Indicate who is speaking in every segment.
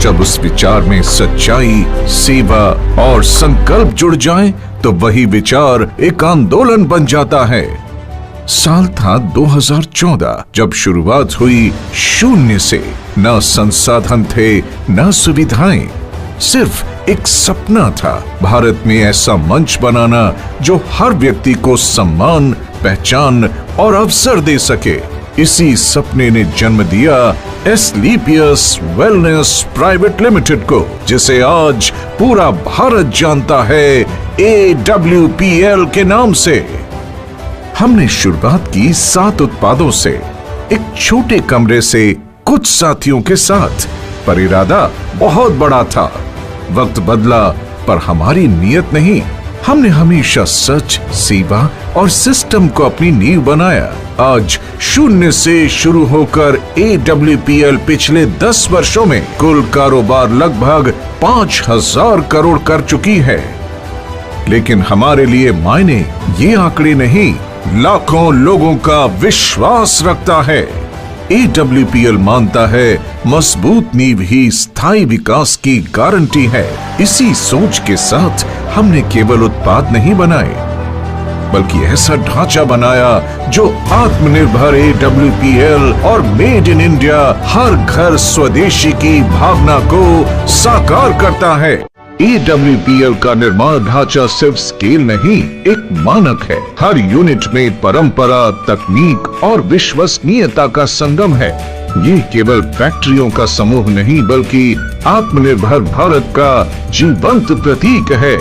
Speaker 1: जब उस विचार में सच्चाई, सेवा और संकल्प जुड़ जाएं, तो वही विचार एक आंदोलन बन जाता है। साल था 2014 जब शुरुआत हुई शून्य से। न संसाधन थे, न सुविधाएं, सिर्फ एक सपना था, भारत में ऐसा मंच बनाना जो हर व्यक्ति को सम्मान, पहचान और अवसर दे सके। इसी सपने ने जन्म दिया एस्क्लेपियस वेलनेस प्राइवेट लिमिटेड को, जिसे आज पूरा भारत जानता है AWPL के नाम से। हमने शुरुआत की 7 उत्पादों से, एक छोटे कमरे से, कुछ साथियों के साथ, पर इरादा बहुत बड़ा था। वक्त बदला पर हमारी नियत नहीं। हमने हमेशा सच, सेवा और सिस्टम को अपनी नींव बनाया। आज शून्य से शुरू होकर AWPL पिछले 10 वर्षों में कुल कारोबार लगभग 5000 करोड़ कर चुकी है। लेकिन हमारे लिए मायने ये आंकड़े नहीं, लाखों लोगों का विश्वास रखता है। AWPL मानता है मजबूत नींव ही स्थायी विकास की गारंटी है। इसी सोच के साथ हमने केवल उत्पाद नहीं बनाए, बल्कि ऐसा ढांचा बनाया जो आत्मनिर्भर AWPL और मेड इन इंडिया, हर घर स्वदेशी की भावना को साकार करता है। AWPL का निर्माण ढांचा सिर्फ स्केल नहीं, एक मानक है। हर यूनिट में परंपरा, तकनीक और विश्वसनीयता का संगम है। ये केवल फैक्ट्रियों का समूह नहीं, बल्कि आत्मनिर्भर भारत का जीवंत प्रतीक है।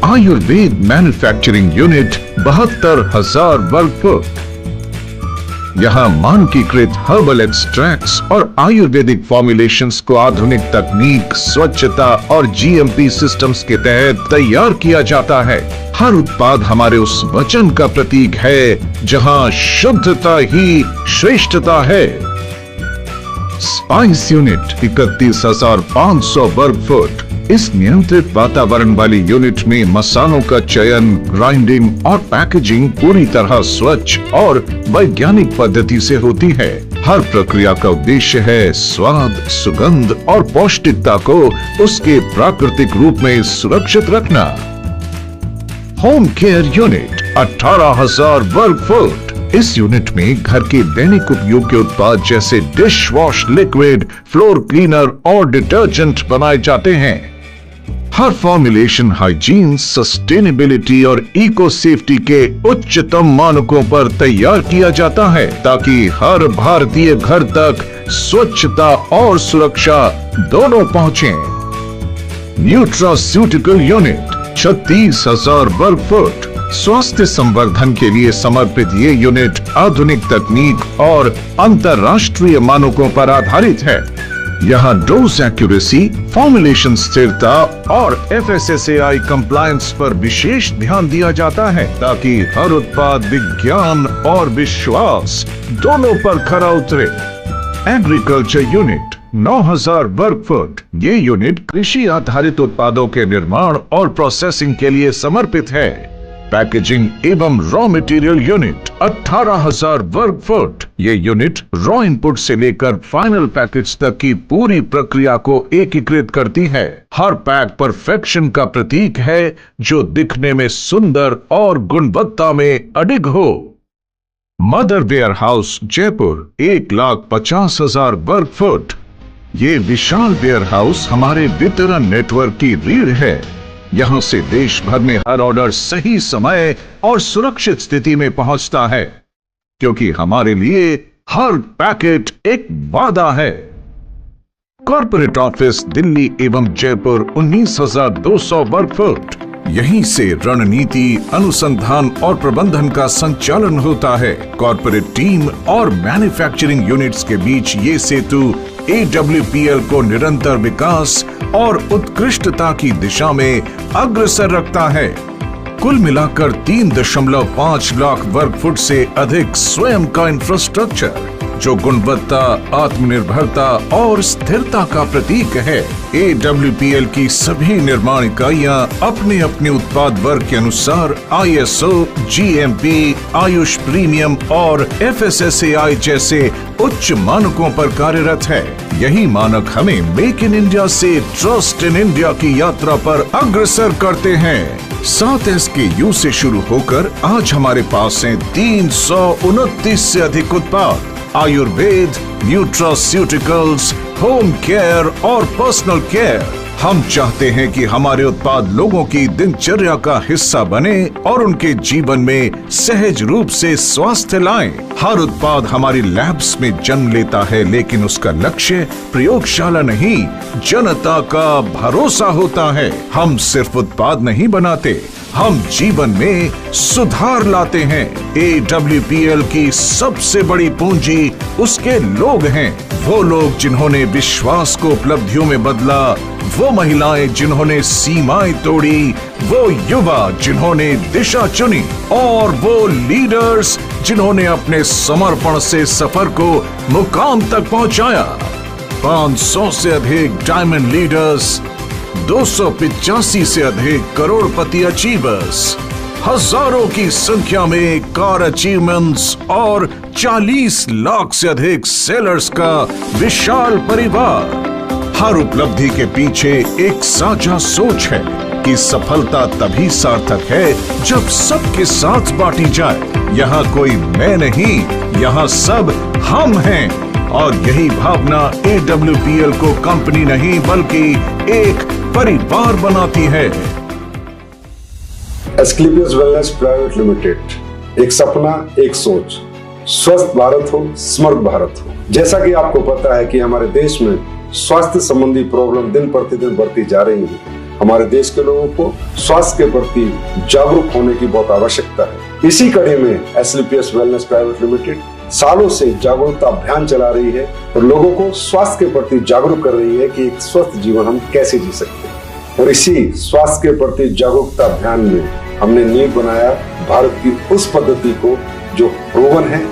Speaker 1: आयुर्वेद मैन्युफैक्चरिंग यूनिट 72,000 वर्ग फुट। यहाँ मानकीकृत हर्बल एक्सट्रैक्ट्स और आयुर्वेदिक फॉर्मुलेशंस को आधुनिक तकनीक, स्वच्छता और GMP सिस्टम्स के तहत तैयार किया जाता है। हर उत्पाद हमारे उस वचन का प्रतीक है जहाँ शुद्धता ही श्रेष्ठता है। स्पाइस यूनिट 31,500 वर्ग फुट। इस नियंत्रित वातावरण वाली यूनिट में मसालों का चयन, ग्राइंडिंग और पैकेजिंग पूरी तरह स्वच्छ और वैज्ञानिक पद्धति से होती है। हर प्रक्रिया का उद्देश्य है स्वाद, सुगंध और पौष्टिकता को उसके प्राकृतिक रूप में सुरक्षित रखना। होम केयर यूनिट 18,000 वर्ग फुट। इस यूनिट में घर के दैनिक उपयोग के उत्पाद जैसे dish wash liquid, floor cleaner और डिटर्जेंट बनाए जाते हैं। हर फॉर्मुलेशन हाइजीन, सस्टेनेबिलिटी और इको सेफ्टी के उच्चतम मानकों पर तैयार किया जाता है, ताकि हर भारतीय घर तक स्वच्छता और सुरक्षा दोनों पहुंचे। न्यूट्रास्यूटिकल यूनिट 36,000 वर्ग फुट। स्वास्थ्य संवर्धन के लिए समर्पित ये यूनिट आधुनिक तकनीक और अंतर्राष्ट्रीय मानकों पर आधारित है। यहाँ डोज एक्यूरेसी, फॉर्मुलेशन स्थिरता और FSSAI कंप्लायंस पर विशेष ध्यान दिया जाता है, ताकि हर उत्पाद विज्ञान और विश्वास दोनों पर खरा उतरे। एग्रीकल्चर यूनिट 9,000 वर्ग फुट। ये यूनिट कृषि आधारित उत्पादों के निर्माण और प्रोसेसिंग के लिए समर्पित है। पैकेजिंग एवं रॉ मटेरियल यूनिट 18,000 वर्ग फुट। ये यूनिट रॉ इनपुट से लेकर फाइनल पैकेज तक की पूरी प्रक्रिया को एकीकृत करती है। हर पैक परफेक्शन का प्रतीक है, जो दिखने में सुंदर और गुणवत्ता में अडिग हो। मदर वेयर हाउस जयपुर 1,50,000 वर्ग फुट। ये विशाल वेयर हाउस हमारे वितरण नेटवर्क की रीढ़ है। यहाँ से देश भर में हर ऑर्डर सही समय और सुरक्षित स्थिति में पहुंचता है, क्योंकि हमारे लिए हर पैकेट एक वादा है। कॉर्पोरेट ऑफिस दिल्ली एवं जयपुर 19,200 वर्ग फुट। यहीं से रणनीति, अनुसंधान और प्रबंधन का संचालन होता है। कॉर्पोरेट टीम और मैन्युफैक्चरिंग यूनिट्स के बीच ये सेतु AWPL को निरंतर विकास और उत्कृष्टता की दिशा में अग्रसर रखता है। कुल मिलाकर 3.5 लाख वर्ग फुट से अधिक स्वयं का इंफ्रास्ट्रक्चर, जो गुणवत्ता, आत्मनिर्भरता और स्थिरता का प्रतीक है। AWPL की सभी निर्माण इकाइयां अपने अपने उत्पाद वर्ग के अनुसार ISO, GMP, आयुष प्रीमियम और FSSAI जैसे उच्च मानकों पर कार्यरत है। यही मानक हमें मेक इन इंडिया से ट्रस्ट इन इंडिया की यात्रा पर अग्रसर करते हैं। 7 SKU से शुरू होकर आज हमारे पास हैं 329 से अधिक उत्पाद। आयुर्वेद, न्यूट्रास्यूटिकल्स, होम केयर और पर्सनल केयर। हम चाहते हैं कि हमारे उत्पाद लोगों की दिनचर्या का हिस्सा बने और उनके जीवन में सहज रूप से स्वास्थ्य लाएं। हर उत्पाद हमारी लैब्स में जन्म लेता है, लेकिन उसका लक्ष्य प्रयोगशाला नहीं, जनता का भरोसा होता है। हम सिर्फ उत्पाद नहीं बनाते, हम जीवन में सुधार लाते हैं। AWPL की सबसे बड़ी पूंजी उसके लोग हैं। वो लोग जिन्होंने विश्वास को उपलब्धियों में बदला, वो महिलाएं जिन्होंने सीमाएं तोड़ी, वो युवा जिन्होंने दिशा चुनी और वो लीडर्स जिन्होंने अपने समर्पण से सफर को मुकाम तक पहुंचाया। 500 से अधिक डायमंड लीडर्स, 285 से अधिक करोड़पति अचीवर्स, हजारों की संख्या में कार अचीवमेंट्स और 40 लाख से अधिक सेलर्स का विशाल परिवार। हर उपलब्धि के पीछे एक साझा सोच है कि सफलता तभी सार्थक है जब सबके साथ बांटी जाए। यहाँ कोई मैं नहीं, यहाँ सब हम हैं। और यही भावना AWPL को कंपनी नहीं बल्कि एक परिवार बनाती है।
Speaker 2: एस्क्लेपियस वेलनेस प्राइवेट लिमिटेड, एक सपना, एक सोच, स्वस्थ भारत हो, समर्थ भारत हो। जैसा कि आपको पता है कि हमारे देश में स्वास्थ्य संबंधी प्रॉब्लम दिन प्रतिदिन बढ़ती जा रही है। हमारे देश के लोगों को स्वास्थ्य के प्रति जागरूक होने की बहुत आवश्यकता है। इसी कड़ी में एस्क्लेपियस वेलनेस प्राइवेट लिमिटेड सालों से जागरूकता अभियान चला रही है और लोगों को स्वास्थ्य के प्रति जागरूक कर रही है कि एक स्वस्थ जीवन हम कैसे जी सकते हैं। और इसी स्वास्थ्य के प्रति जागरूकता अभियान में हमने नींव बनाया भारत की उस पद्धति को जो प्रूवन है,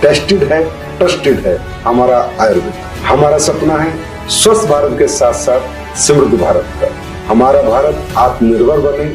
Speaker 2: टेस्टेड है, ट्रस्टेड है, हमारा आयुर्वेद। हमारा सपना है स्वस्थ भारत के साथ साथ समृद्ध भारत का। हमारा भारत आत्मनिर्भर बने,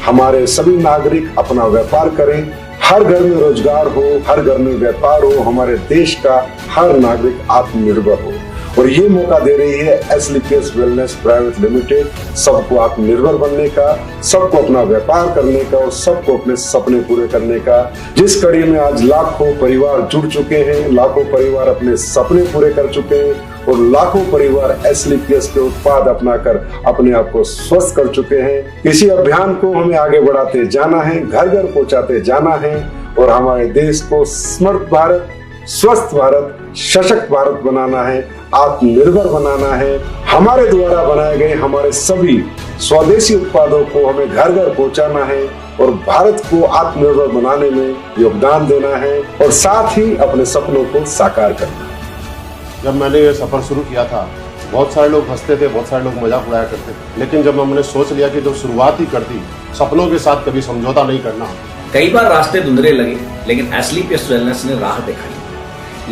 Speaker 2: हमारे सभी नागरिक अपना व्यापार करें, हर घर में रोजगार हो, हर घर में व्यापार हो, हमारे देश का हर नागरिक आत्मनिर्भर हो। और ये मौका दे रही है एस्क्लेपियस वेलनेस प्राइवेट लिमिटेड सबको आत्मनिर्भर बनने का, सबको अपना व्यापार करने का और सबको अपने सपने पूरे करने का। जिस कड़ी में आज लाखों परिवार जुड़ चुके हैं, लाखों परिवार अपने सपने पूरे कर चुके हैं और लाखों परिवार एस्क्लेपियस के उत्पाद अपनाकर अपने आप को स्वस्थ कर चुके हैं। इसी अभियान को हमें आगे बढ़ाते जाना है, घर घर पहुंचाते जाना है और हमारे देश को समर्थ भारत, स्वस्थ भारत, सशक्त भारत बनाना है, आत्मनिर्भर बनाना है। हमारे द्वारा बनाए गए हमारे सभी स्वदेशी उत्पादों को हमें घर घर पहुंचाना है और भारत को आत्मनिर्भर बनाने में योगदान देना है और साथ ही अपने सपनों को साकार करना है।
Speaker 3: जब मैंने ये सफर शुरू किया था, बहुत सारे लोग हंसते थे, बहुत सारे लोग मजाक उड़ाया करते थे, लेकिन जब हमने सोच लिया कि जो शुरुआत ही कर दी, सपनों के साथ कभी समझौता नहीं करना।
Speaker 4: कई बार रास्ते धुंधले लगे, लेकिन एस्क्लेपियस वेलनेस ने राह दिखाई।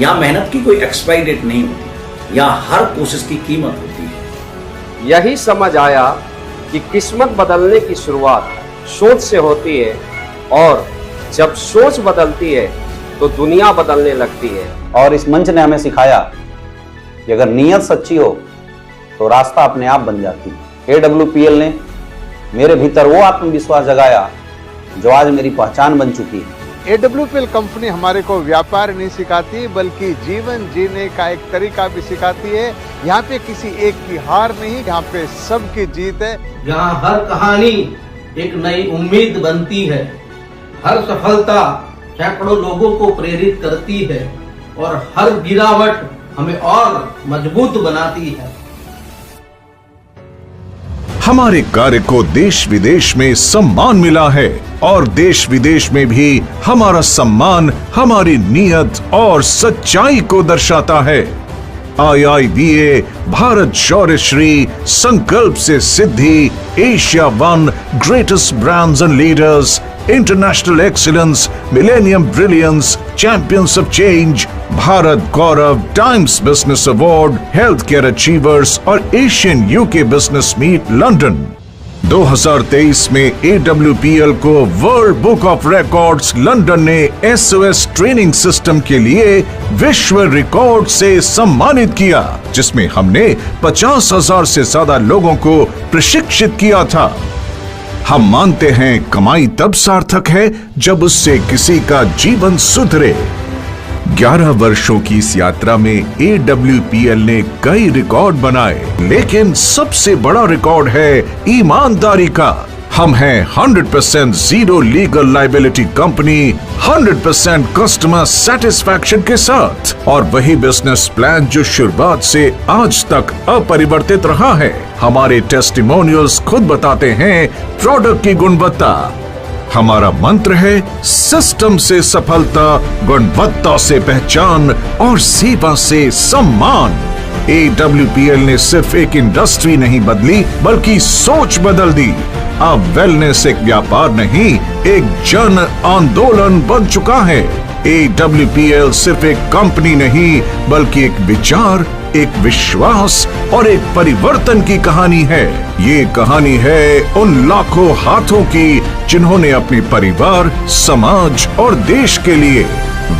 Speaker 4: यहाँ मेहनत की कोई एक्सपायरी डेट नहीं होती, यहाँ हर कोशिश की कीमत होती है।
Speaker 5: यही समझ आया कि किस्मत बदलने की शुरुआत सोच से होती है और जब सोच बदलती है तो दुनिया बदलने लगती है।
Speaker 6: और इस मंच ने हमें सिखाया कि अगर नीयत सच्ची हो तो रास्ता अपने आप बन जाती है। AWPL ने मेरे भीतर वो आत्मविश्वास जगाया जो आज मेरी पहचान बन चुकी है।
Speaker 7: AWPL कंपनी हमारे को व्यापार नहीं सिखाती बल्कि जीवन जीने का एक तरीका भी सिखाती है। यहाँ पे किसी एक की हार नहीं, यहाँ पे सबकी जीत है।
Speaker 8: यहाँ हर कहानी एक नई उम्मीद बनती है, हर सफलता सैकड़ों लोगों को प्रेरित करती है और हर गिरावट हमें और मजबूत बनाती है।
Speaker 1: हमारे कार्य को देश विदेश में सम्मान मिला है और देश विदेश में भी हमारा सम्मान हमारी नीयत और सच्चाई को दर्शाता है। IIBA भारत शौर्य श्री संकल्प से सिद्धि Asia 1 greatest brands and leaders international excellence, millennium brilliance, champions of change, Bharat Gaurav, Times business award, health care achievers और Asian UK business meet London. 2023 में AWPL को world book of records London ने SOS ट्रेनिंग सिस्टम के लिए विश्व record से सम्मानित किया, जिसमें हमने 50,000 से ज्यादा लोगों को प्रशिक्षित किया था। हम मानते हैं कमाई तब सार्थक है जब उससे किसी का जीवन सुधरे। 11 वर्षों की इस यात्रा में AWPL ने कई रिकॉर्ड बनाए, लेकिन सबसे बड़ा रिकॉर्ड है ईमानदारी का। हम हैं 100% zero legal liability company, 100% customer satisfaction के साथ, और वही बिजनेस प्लान जो शुरुआत से आज तक अपरिवर्तित रहा है। हमारे टेस्टिमोनियल्स खुद बताते हैं प्रोडक्ट की गुणवत्ता। हमारा मंत्र है सिस्टम से सफलता, गुणवत्ता से पहचान और सेवा से सम्मान। AWPL ने सिर्फ एक इंडस्ट्री नहीं बदली, बल्कि सोच बदल दी। अब वेलनेस एक व्यापार नहीं, एक जन आंदोलन बन चुका है। AWPL सिर्फ एक कंपनी नहीं, बल्कि एक विचार, एक विश्वास और एक परिवर्तन की कहानी है। ये कहानी है उन लाखों हाथों की जिन्होंने अपने परिवार, समाज और देश के लिए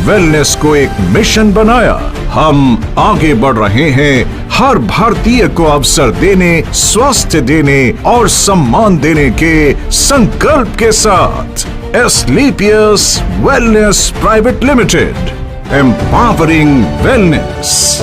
Speaker 1: वेलनेस को एक मिशन बनाया। हम आगे बढ़ रहे हैं हर भारतीय को अवसर देने, स्वास्थ्य देने और सम्मान देने के संकल्प के साथ। Asclepius wellness private limited, empowering wellness.